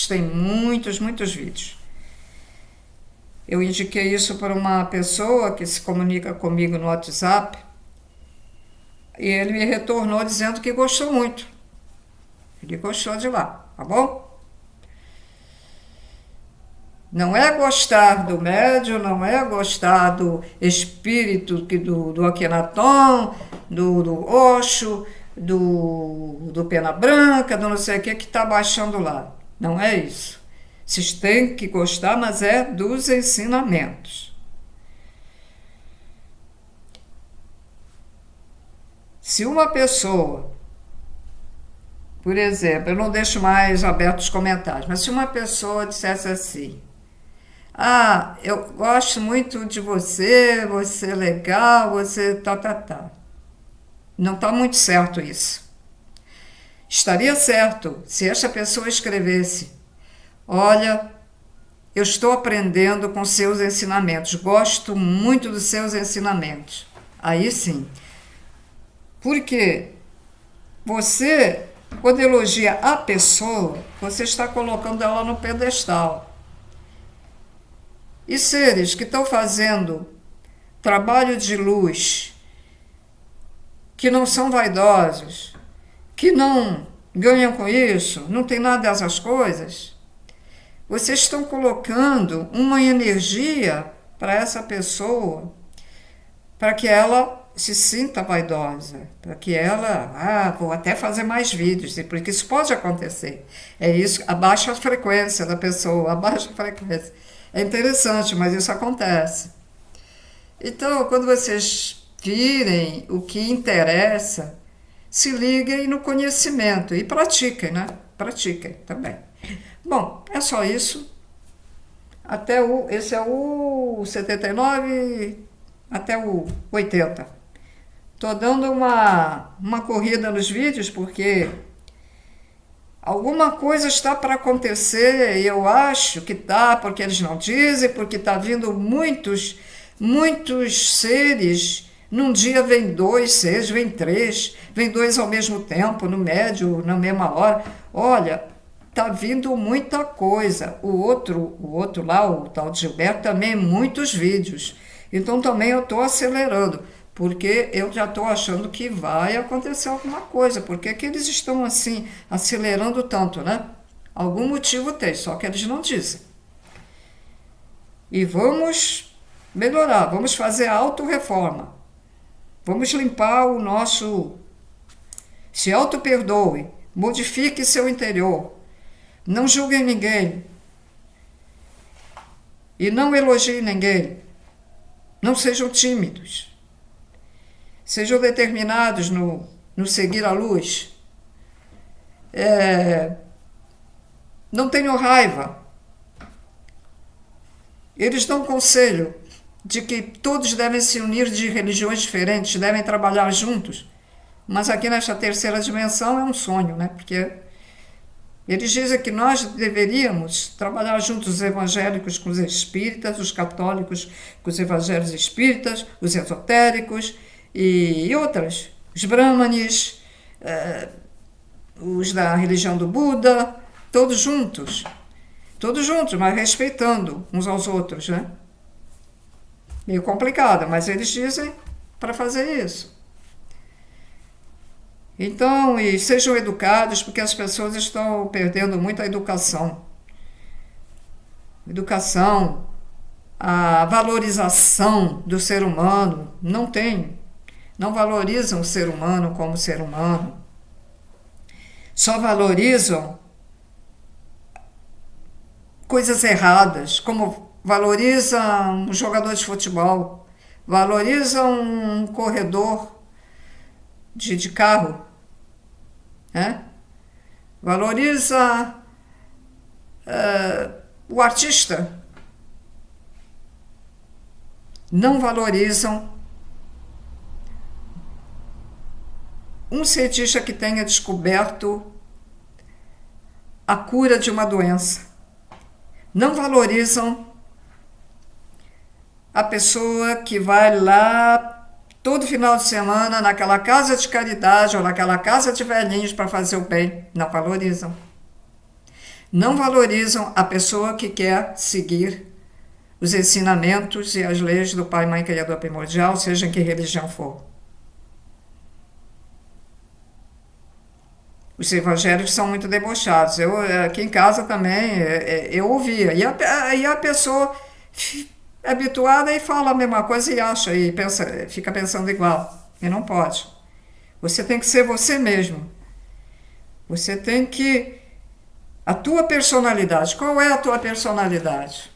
tem muitos vídeos. Eu indiquei isso para uma pessoa que se comunica comigo no WhatsApp e ele me retornou dizendo que gostou muito. Ele gostou de lá, tá bom? Não é gostar do médium, não é gostar do espírito do Akhenaton, do Osho, do Pena Branca, do não sei o que está baixando lá. Não é isso. Vocês têm que gostar, mas é dos ensinamentos. Se uma pessoa, por exemplo, eu não deixo mais abertos os comentários, mas se uma pessoa dissesse assim: ah, eu gosto muito de você, você é legal, você tá. Não está muito certo isso. Estaria certo se esta pessoa escrevesse: olha, eu estou aprendendo com seus ensinamentos, gosto muito dos seus ensinamentos. Aí sim. Porque você, quando elogia a pessoa, você está colocando ela no pedestal. E seres que estão fazendo trabalho de luz, que não são vaidosos, que não ganham com isso, não tem nada dessas coisas, vocês estão colocando uma energia para essa pessoa, para que ela se sinta vaidosa, para que ela, vou até fazer mais vídeos, porque isso pode acontecer. É isso, a baixa frequência da pessoa, a baixa frequência. É interessante, mas isso acontece. Então, quando vocês virem o que interessa, se liguem no conhecimento e pratiquem, né? Pratiquem também. Bom, é só isso. Esse é o 79 até o 80. Estou dando uma corrida nos vídeos porque alguma coisa está para acontecer e eu acho que está, porque eles não dizem, porque está vindo muitos seres. Num dia vem 2 seres, vem 3, vem 2 ao mesmo tempo, no médio, na mesma hora. Olha, tá vindo muita coisa. O outro lá, o tal de Gilberto, também muitos vídeos. Então também eu estou acelerando, porque eu já estou achando que vai acontecer alguma coisa. Por que eles estão assim, acelerando tanto, né? Algum motivo tem, só que eles não dizem. E vamos melhorar, vamos fazer a autorreforma. Vamos limpar o nosso... Se auto-perdoe, modifique seu interior. Não julguem ninguém. E não elogiem ninguém. Não sejam tímidos. Sejam determinados no seguir a luz. Não tenham raiva. Eles dão conselho de que todos devem se unir de religiões diferentes, devem trabalhar juntos. Mas aqui nesta terceira dimensão é um sonho, né? Porque eles dizem que nós deveríamos trabalhar juntos, os evangélicos com os espíritas, os católicos com os evangélicos espíritas, os esotéricos e outras, os brahmanes, os da religião do Buda, todos juntos, mas respeitando uns aos outros, né? Meio complicado, mas eles dizem para fazer isso. Então, e sejam educados, porque as pessoas estão perdendo muito a educação. Educação, a valorização do ser humano, não tem. Não valorizam o ser humano como ser humano. Só valorizam coisas erradas, como valoriza um jogador de futebol, valoriza um corredor de carro, né? Valoriza o artista. Não valorizam um cientista que tenha descoberto a cura de uma doença. Não valorizam a pessoa que vai lá todo final de semana naquela casa de caridade ou naquela casa de velhinhos para fazer o bem. Não valorizam. Não valorizam a pessoa que quer seguir os ensinamentos e as leis do Pai, Mãe, Criador Primordial, seja em que religião for. Os evangélicos são muito debochados. Eu, aqui em casa também, eu ouvia. E a pessoa é habituada e fala a mesma coisa e acha, e pensa, fica pensando igual. E não pode. Você tem que ser você mesmo. Você tem que... A tua personalidade. Qual é a tua personalidade?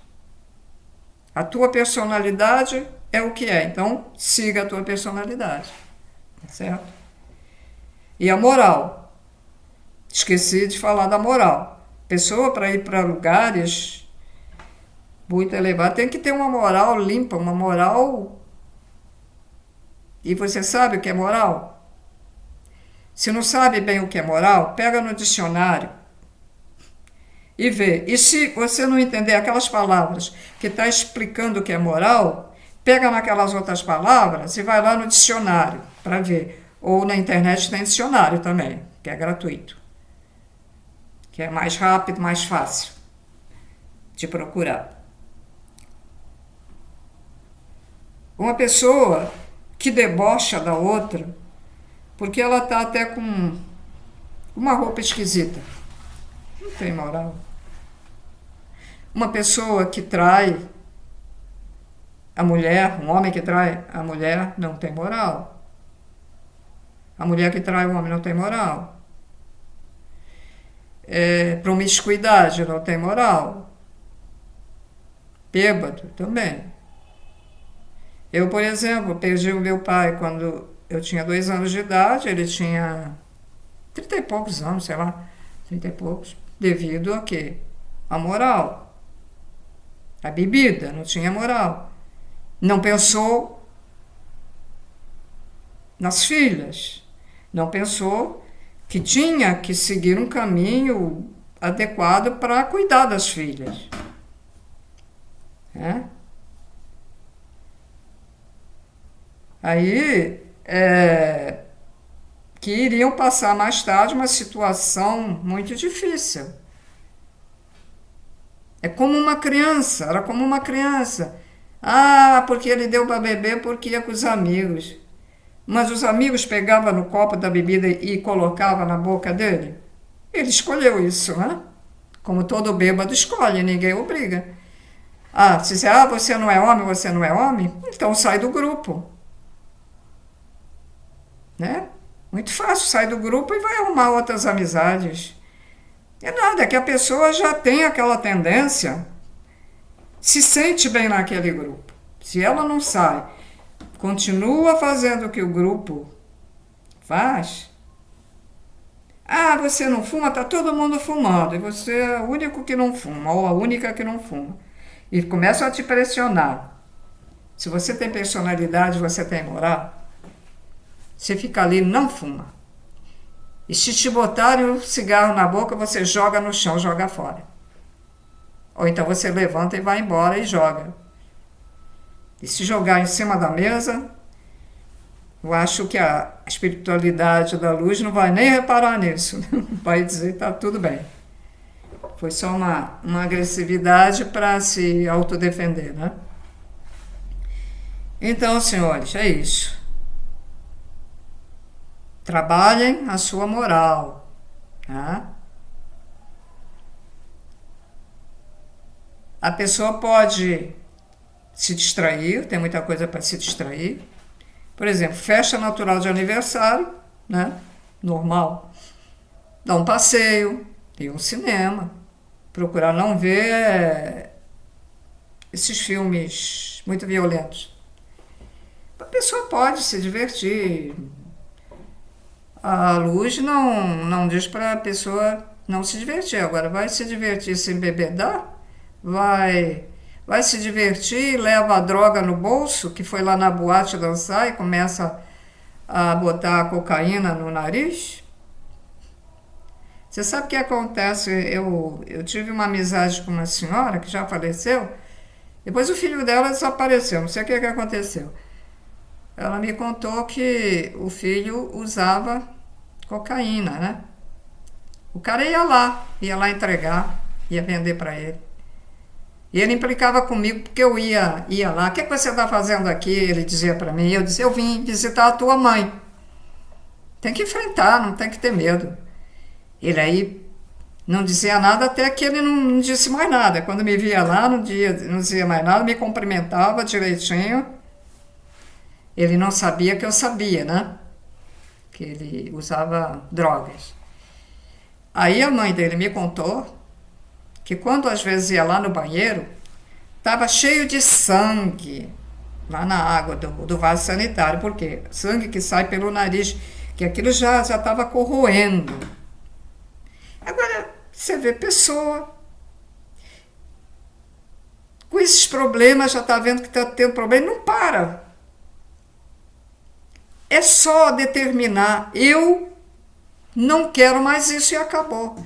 A tua personalidade é o que é. Então, siga a tua personalidade. Certo? E a moral. Esqueci de falar da moral. Pessoa para ir para lugares muito elevados tem que ter uma moral limpa, uma moral... E você sabe o que é moral? Se não sabe bem o que é moral, pega no dicionário e vê. E se você não entender aquelas palavras que está explicando o que é moral, pega naquelas outras palavras e vai lá no dicionário para ver. Ou na internet tem dicionário também, que é gratuito. Que é mais rápido, mais fácil de procurar. Uma pessoa que debocha da outra, porque ela está até com uma roupa esquisita. Não tem moral. Uma pessoa que trai a mulher, um homem que trai a mulher, não tem moral. A mulher que trai o homem não tem moral. Promiscuidade não tem moral. Bêbado também. Eu, por exemplo, perdi o meu pai quando eu tinha 2 anos de idade, ele tinha 30 e poucos anos, sei lá, 30 e poucos, devido a quê? A moral. A bebida, não tinha moral. Não pensou nas filhas. Não pensou que tinha que seguir um caminho adequado para cuidar das filhas. Aí, que iriam passar mais tarde uma situação muito difícil. É como uma criança, era como uma criança. Ah, porque ele deu para beber porque ia com os amigos. Mas os amigos pegavam no copo da bebida e colocavam na boca dele. Ele escolheu isso, né? Como todo bêbado escolhe, ninguém obriga. Ah, se disser, você não é homem, então sai do grupo. Né? Muito fácil, sai do grupo e vai arrumar outras amizades. É nada, é que a pessoa já tem aquela tendência, se sente bem naquele grupo. Se ela não sai, continua fazendo o que o grupo faz. Ah, você não fuma, tá todo mundo fumando, e você é o único que não fuma, ou a única que não fuma. E começam a te pressionar. Se você tem personalidade, você tem moral, você fica ali, não fuma. E se te botarem o cigarro na boca, você joga no chão, joga fora. Ou então você levanta e vai embora e joga. E se jogar em cima da mesa, eu acho que a espiritualidade da luz não vai nem reparar nisso. Vai dizer, tá tudo bem. Foi só uma agressividade para se autodefender, né? Então, senhores, é isso. Trabalhem a sua moral, tá? A pessoa pode se distrair, tem muita coisa para se distrair. Por exemplo, festa natural de aniversário, né? Normal. Dá um passeio, ir um cinema. Procurar não ver esses filmes muito violentos. A pessoa pode se divertir. A luz não diz para a pessoa não se divertir. Agora, vai se divertir sem bebedar? Vai se divertir e leva a droga no bolso, que foi lá na boate dançar e começa a botar a cocaína no nariz? Você sabe o que acontece? Eu tive uma amizade com uma senhora que já faleceu, depois o filho dela desapareceu, não sei o que aconteceu. Ela me contou que o filho usava cocaína, né? O cara ia lá entregar, ia vender para ele. E ele implicava comigo porque eu ia lá. O que você está fazendo aqui? Ele dizia para mim. Eu dizia, eu vim visitar a tua mãe. Tem que enfrentar, não tem que ter medo. Ele aí não dizia nada até que ele não disse mais nada. Quando me via lá, não dizia mais nada, me cumprimentava direitinho. Ele não sabia que eu sabia, né? Que ele usava drogas. Aí a mãe dele me contou que quando às vezes ia lá no banheiro, estava cheio de sangue lá na água do vaso sanitário. Por quê? Sangue que sai pelo nariz, que aquilo já estava corroendo. Agora, você vê pessoa com esses problemas, já está vendo que está tendo problema, não para. É só determinar, eu não quero mais isso e acabou.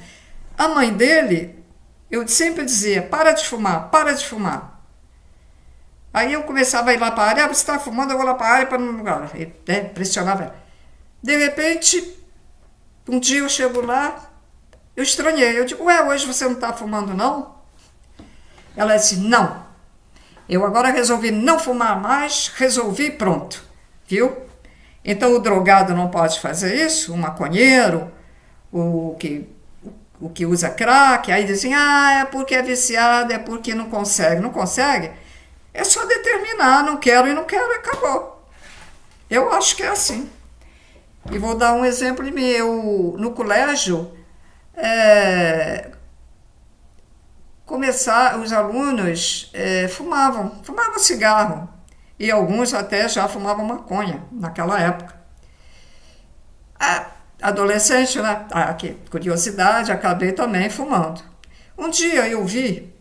A mãe dele, eu sempre dizia, para de fumar, para de fumar. Aí eu começava a ir lá para a área, você está fumando, eu vou lá para a área para não... pressionava ela. De repente, um dia eu chego lá, eu estranhei, eu digo, hoje você não está fumando não? Ela disse, não, eu agora resolvi não fumar mais, resolvi pronto, viu? Então o drogado não pode fazer isso, o maconheiro, o que usa crack, aí dizem, é porque é viciado, é porque não consegue. Não consegue? É só determinar, não quero e não quero, e acabou. Eu acho que é assim. E vou dar um exemplo meu. No colégio, os alunos fumavam cigarro. E alguns até já fumavam maconha naquela época. Adolescente, né? Que curiosidade, acabei também fumando. Um dia eu vi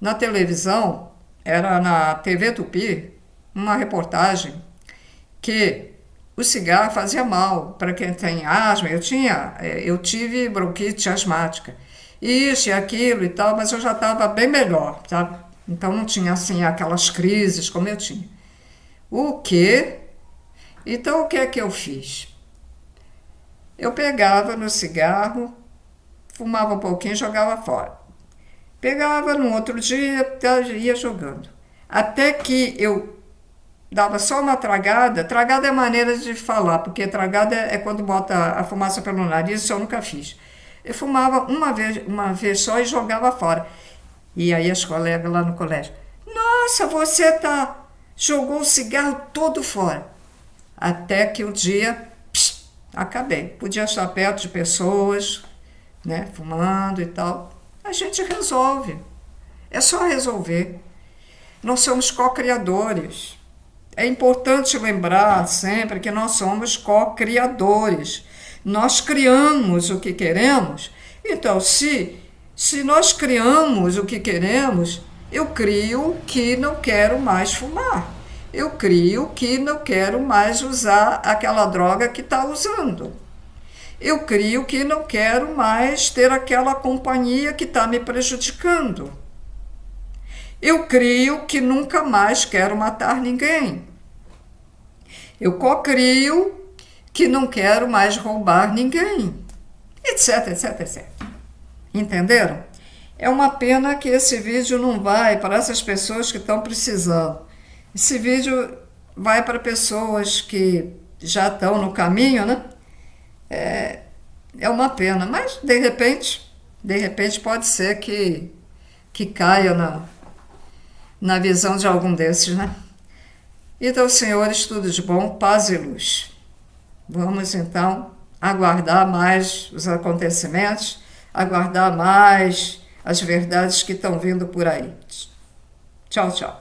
na televisão, era na TV Tupi, uma reportagem que o cigarro fazia mal para quem tem asma. Eu tive bronquite asmática, isso e aquilo e tal, mas eu já estava bem melhor, sabe? Então não tinha assim aquelas crises como eu tinha. O quê? Então o que é que eu fiz? Eu pegava no cigarro, fumava um pouquinho e jogava fora. Pegava no outro dia, ia jogando. Até que eu dava só uma tragada. Tragada é maneira de falar, porque tragada é quando bota a fumaça pelo nariz, isso eu nunca fiz. Eu fumava uma vez só e jogava fora. E aí as colegas lá no colégio, nossa, você jogou o cigarro todo fora. Até que um dia, acabei. Podia estar perto de pessoas, né, fumando e tal. A gente resolve. É só resolver. Nós somos co-criadores. É importante lembrar sempre que nós somos co-criadores. Nós criamos o que queremos. Então, se nós criamos o que queremos, eu crio que não quero mais fumar. Eu crio que não quero mais usar aquela droga que está usando. Eu crio que não quero mais ter aquela companhia que está me prejudicando. Eu crio que nunca mais quero matar ninguém. Eu cocrio que não quero mais roubar ninguém, etc, etc, etc. Entenderam? É uma pena que esse vídeo não vai para essas pessoas que estão precisando. Esse vídeo vai para pessoas que já estão no caminho, né? É uma pena, mas de repente pode ser que caia na visão de algum desses, né? Então, senhores, tudo de bom, paz e luz. Vamos, então, aguardar mais os acontecimentos, aguardar mais as verdades que estão vindo por aí. Tchau, tchau.